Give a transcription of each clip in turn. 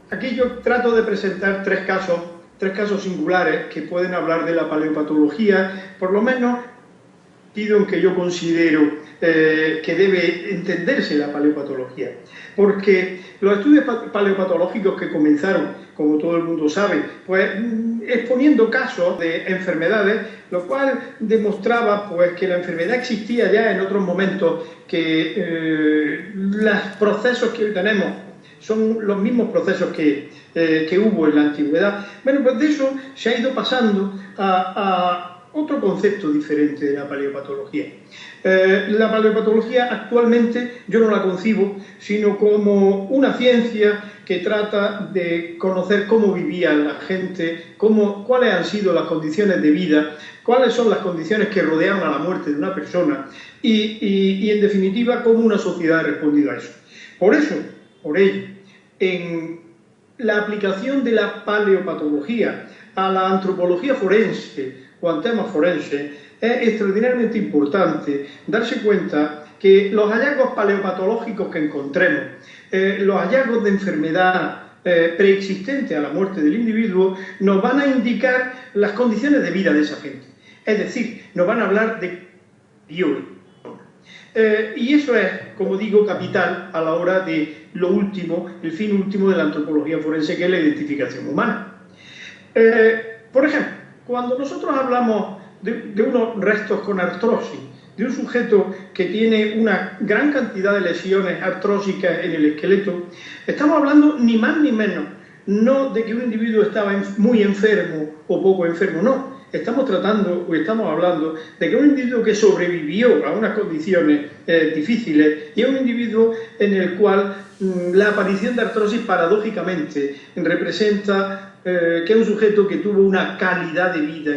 aquí yo trato de presentar tres casos singulares que pueden hablar de la paleopatología, por lo menos en que yo considero que debe entenderse la paleopatología. Porque los estudios paleopatológicos que comenzaron, como todo el mundo sabe, pues exponiendo casos de enfermedades, lo cual demostraba pues que la enfermedad existía ya en otros momentos, que los procesos que hoy tenemos son los mismos procesos que hubo en la antigüedad. Bueno, pues de eso se ha ido pasando a otro concepto diferente de la paleopatología. La paleopatología actualmente yo no la concibo sino como una ciencia que trata de conocer cómo vivía la gente, cuáles han sido las condiciones de vida, cuáles son las condiciones que rodean a la muerte de una persona y en definitiva, cómo una sociedad ha respondido a eso. Por ello, en la aplicación de la paleopatología a la antropología forense o al tema forense, es extraordinariamente importante darse cuenta que los hallazgos paleopatológicos que encontremos, los hallazgos de enfermedad preexistente a la muerte del individuo, nos van a indicar las condiciones de vida de esa gente. Es decir, nos van a hablar de biología. Y eso es, como digo, capital a la hora de lo último, el fin último de la antropología forense, que es la identificación humana. Por ejemplo, cuando nosotros hablamos de unos restos con artrosis, de un sujeto que tiene una gran cantidad de lesiones artrósicas en el esqueleto, estamos hablando ni más ni menos, no de que un individuo estaba muy enfermo o poco enfermo, no. Estamos hablando de que un individuo que sobrevivió a unas condiciones difíciles y es un individuo en el cual la aparición de artrosis paradójicamente representa que es un sujeto que tuvo una calidad de vida.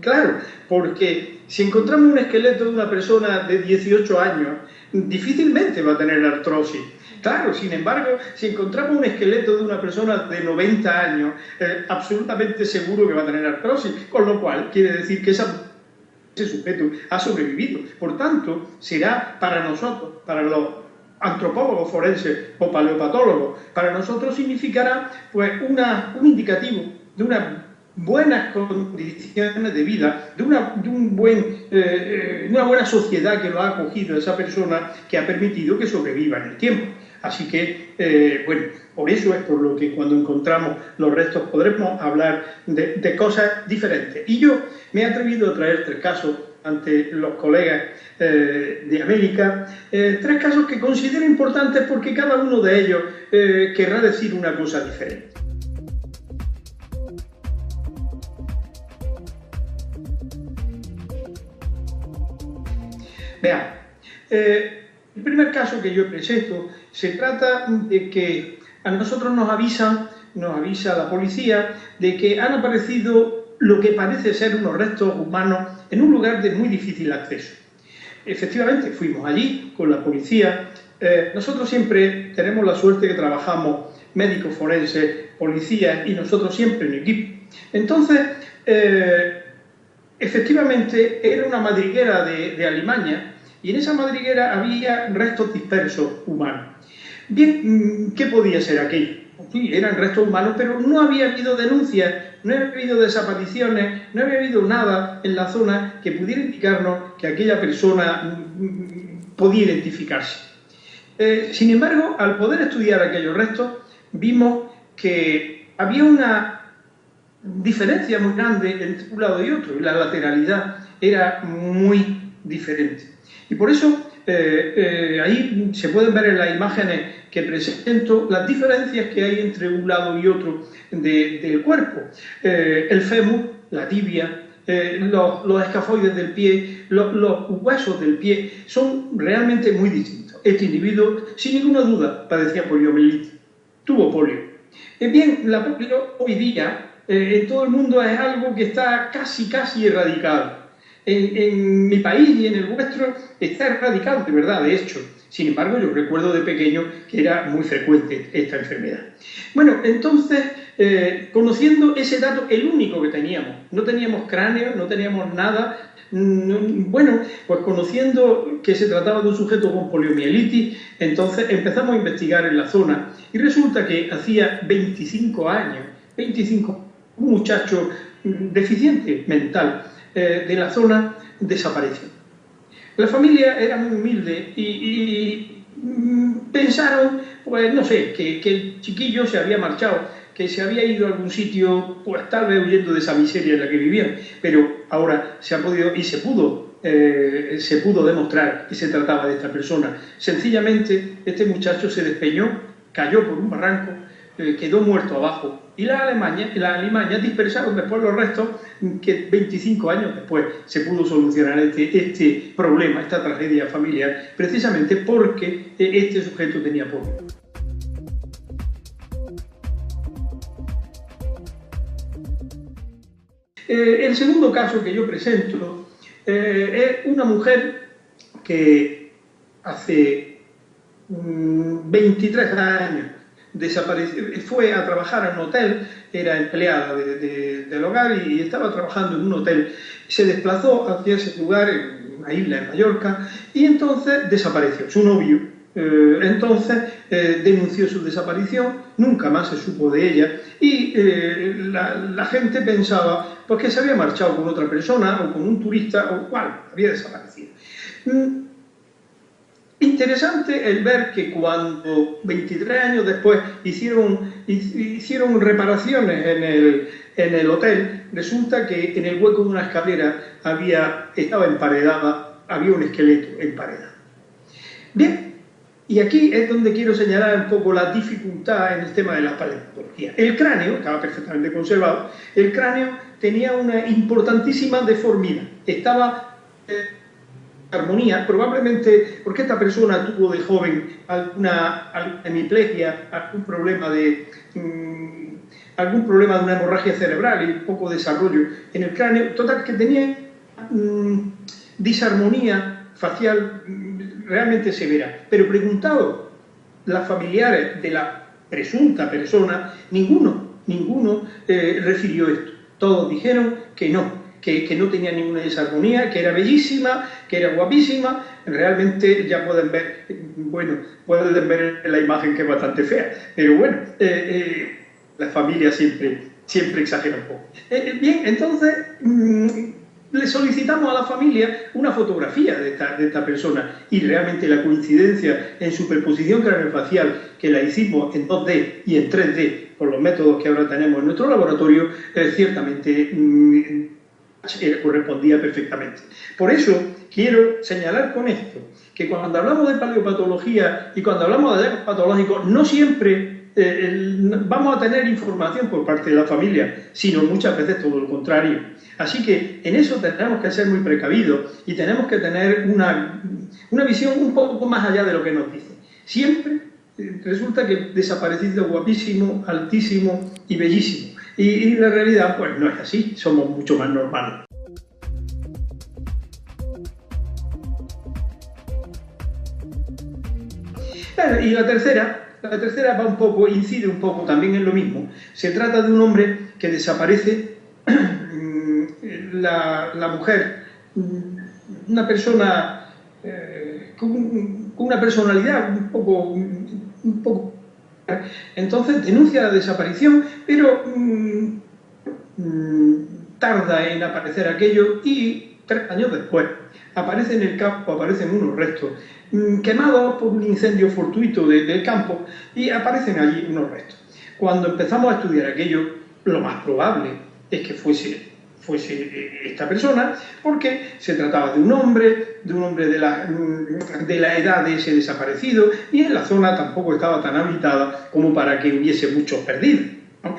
Claro, porque si encontramos un esqueleto de una persona de 18 años, difícilmente va a tener artrosis. Claro, sin embargo, si encontramos un esqueleto de una persona de 90 años, absolutamente seguro que va a tener artrosis, con lo cual quiere decir que ese sujeto ha sobrevivido. Por tanto, será para nosotros, para los antropólogos forenses o paleopatólogos, para nosotros significará pues un indicativo de unas buenas condiciones de vida, de una buena sociedad que lo ha acogido a esa persona, que ha permitido que sobreviva en el tiempo. Así que, bueno, por eso es por lo que cuando encontramos los restos podremos hablar de cosas diferentes. Y yo me he atrevido a traer tres casos ante los colegas de América, tres casos que considero importantes porque cada uno de ellos querrá decir una cosa diferente. Vean, el primer caso que yo presento se trata de que a nosotros nos avisa la policía de que han aparecido lo que parece ser unos restos humanos en un lugar de muy difícil acceso. Efectivamente, fuimos allí con la policía. Nosotros siempre tenemos la suerte que trabajamos médicos forenses, policías y nosotros siempre en equipo. Entonces, efectivamente, era una madriguera de alimaña y en esa madriguera había restos dispersos humanos. Bien, ¿qué podía ser aquello? Sí, eran restos humanos, pero no había habido denuncias, no había habido desapariciones, no había habido nada en la zona que pudiera indicarnos que aquella persona podía identificarse. Sin embargo, al poder estudiar aquellos restos, vimos que había una diferencia muy grande entre un lado y otro, y la lateralidad era muy diferente. Y por eso ahí se pueden ver en las imágenes que presento las diferencias que hay entre un lado y otro del cuerpo. El fémur, la tibia, los escafoides del pie, los huesos del pie son realmente muy distintos. Este individuo, sin ninguna duda, padecía poliomielitis, tuvo polio. Bien, la polio hoy día en todo el mundo es algo que está casi erradicado. En mi país y en el vuestro está erradicado, de verdad, de hecho. Sin embargo, yo recuerdo de pequeño que era muy frecuente esta enfermedad. Bueno, entonces, conociendo ese dato, el único que teníamos, no teníamos cráneo, no teníamos nada, bueno, pues conociendo que se trataba de un sujeto con poliomielitis, entonces empezamos a investigar en la zona Y resulta que hacía 25 años, un muchacho deficiente mental de la zona desapareció. La familia era muy humilde y pensaron, pues no sé, que el chiquillo se había marchado, que se había ido a algún sitio, pues tal vez huyendo de esa miseria en la que vivían, pero ahora se ha podido y se pudo demostrar que se trataba de esta persona. Sencillamente, este muchacho se despeñó, cayó por un barranco, quedó muerto abajo, y las alimañas dispersaron después los restos, que 25 años después se pudo solucionar este problema, esta tragedia familiar, precisamente porque este sujeto tenía polio. El segundo caso que yo presento es una mujer que hace 23 años desapareció, fue a trabajar en un hotel, era empleada del hogar y estaba trabajando en un hotel. Se desplazó hacia ese lugar, en una isla en Mallorca, y entonces desapareció. Su novio denunció su desaparición, nunca más se supo de ella, y la gente pensaba pues, que se había marchado con otra persona o con un turista o cual había desaparecido. Interesante el ver que cuando 23 años después hicieron reparaciones en el hotel, resulta que en el hueco de una escalera estaba emparedada, había un esqueleto emparedado. Bien, y aquí es donde quiero señalar un poco la dificultad en el tema de la paleontología. El cráneo estaba perfectamente conservado, el cráneo tenía una importantísima deformidad, estaba armonía, probablemente porque esta persona tuvo de joven alguna hemiplegia, algún problema de una hemorragia cerebral y un poco de desarrollo en el cráneo, total que tenía disarmonía facial realmente severa. Pero preguntado las familiares de la presunta persona, ninguno refirió esto. Todos dijeron que no tenía ninguna desarmonía, que era bellísima, que era guapísima. Realmente ya pueden ver en la imagen que es bastante fea, pero bueno, la familia siempre exagera un poco. Bien, entonces le solicitamos a la familia una fotografía de esta persona y realmente la coincidencia en superposición craneofacial, que la hicimos en 2D y en 3D con los métodos que ahora tenemos en nuestro laboratorio, ciertamente correspondía perfectamente. Por eso quiero señalar con esto que cuando hablamos de paleopatología y cuando hablamos de hallazgos patológicos, no siempre vamos a tener información por parte de la familia, sino muchas veces todo lo contrario. Así que en eso tenemos que ser muy precavidos y tenemos que tener una visión un poco más allá de lo que nos dicen. Siempre resulta que desaparecido guapísimo, altísimo y bellísimo. Y la realidad, pues no es así, somos mucho más normales. Y la tercera incide un poco también en lo mismo. Se trata de un hombre que desaparece, la mujer, una persona con una personalidad un poco. Entonces denuncia la desaparición, pero tarda en aparecer aquello y 3 años después aparece en el campo, aparecen unos restos quemados por un incendio fortuito del campo y aparecen allí unos restos. Cuando empezamos a estudiar aquello, lo más probable es que fuese esta persona, porque se trataba de un hombre de la edad de ese desaparecido, y en la zona tampoco estaba tan habitada como para que hubiese muchos perdidos, ¿no?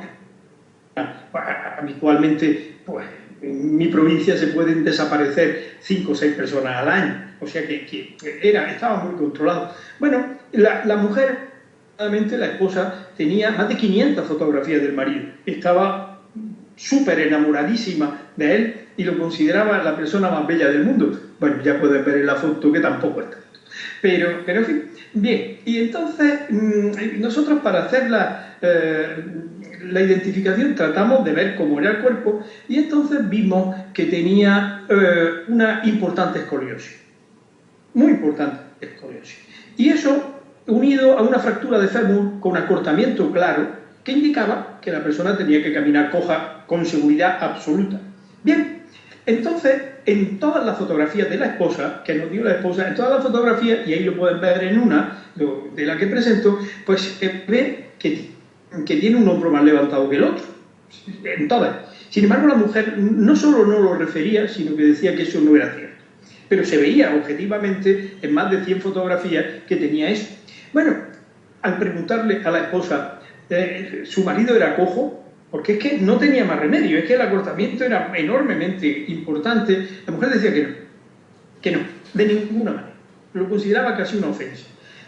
Habitualmente, pues, en mi provincia se pueden desaparecer 5 o 6 personas al año, o sea que estaba muy controlado. Bueno, la mujer, realmente la esposa, tenía más de 500 fotografías del marido, estaba súper enamoradísima de él y lo consideraba la persona más bella del mundo. Bueno, ya pueden ver en la foto que tampoco está. Pero en fin, bien, y entonces nosotros para hacer la identificación tratamos de ver cómo era el cuerpo y entonces vimos que tenía una importante escoliosis, muy importante escoliosis. Y eso unido a una fractura de fémur con acortamiento claro que indicaba que la persona tenía que caminar coja con seguridad absoluta. Bien, entonces, en todas las fotografías de la esposa, que nos dio la esposa, en todas las fotografías, y ahí lo pueden ver en una, de la que presento, pues ve que tiene un hombro más levantado que el otro, en todas. Sin embargo, la mujer no solo no lo refería, sino que decía que eso no era cierto. Pero se veía objetivamente en más de 100 fotografías que tenía eso. Bueno, al preguntarle a la esposa, su marido era cojo, porque es que no tenía más remedio, es que el acortamiento era enormemente importante, la mujer decía que no, de ninguna manera, lo consideraba casi una ofensa.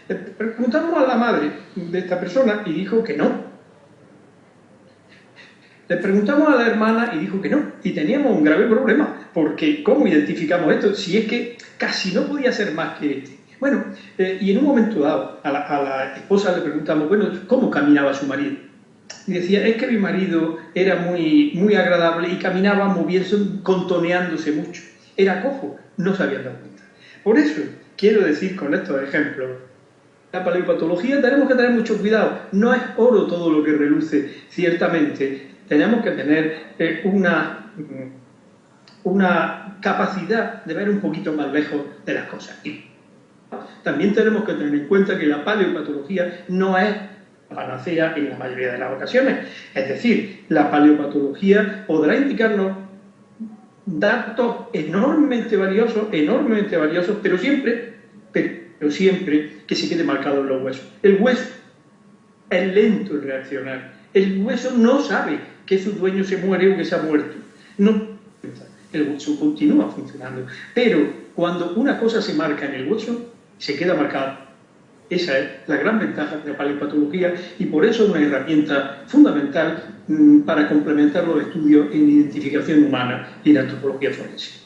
Le preguntamos a la madre de esta persona y dijo que no. Le preguntamos a la hermana y dijo que no, y teníamos un grave problema, porque ¿cómo identificamos esto? Si es que casi no podía ser más que este. Bueno, y en un momento dado a la esposa le preguntamos, bueno, ¿cómo caminaba su marido? Y decía, es que mi marido era muy agradable y caminaba moviéndose, contoneándose mucho. Era cojo, no se habían dado cuenta. Por eso, quiero decir con estos ejemplos, la paleopatología tenemos que tener mucho cuidado. No es oro todo lo que reluce, ciertamente. Tenemos que tener una capacidad de ver un poquito más lejos de las cosas. Y también tenemos que tener en cuenta que la paleopatología no es panacea en la mayoría de las ocasiones. Es decir, la paleopatología podrá indicarnos datos enormemente valiosos, pero siempre que se quede marcado en los huesos. El hueso es lento en reaccionar. El hueso no sabe que su dueño se muere o que se ha muerto. No, el hueso continúa funcionando. Pero cuando una cosa se marca en el hueso, se queda marcada. Esa es la gran ventaja de la paleopatología y por eso es una herramienta fundamental para complementar los estudios en identificación humana y en antropología forense.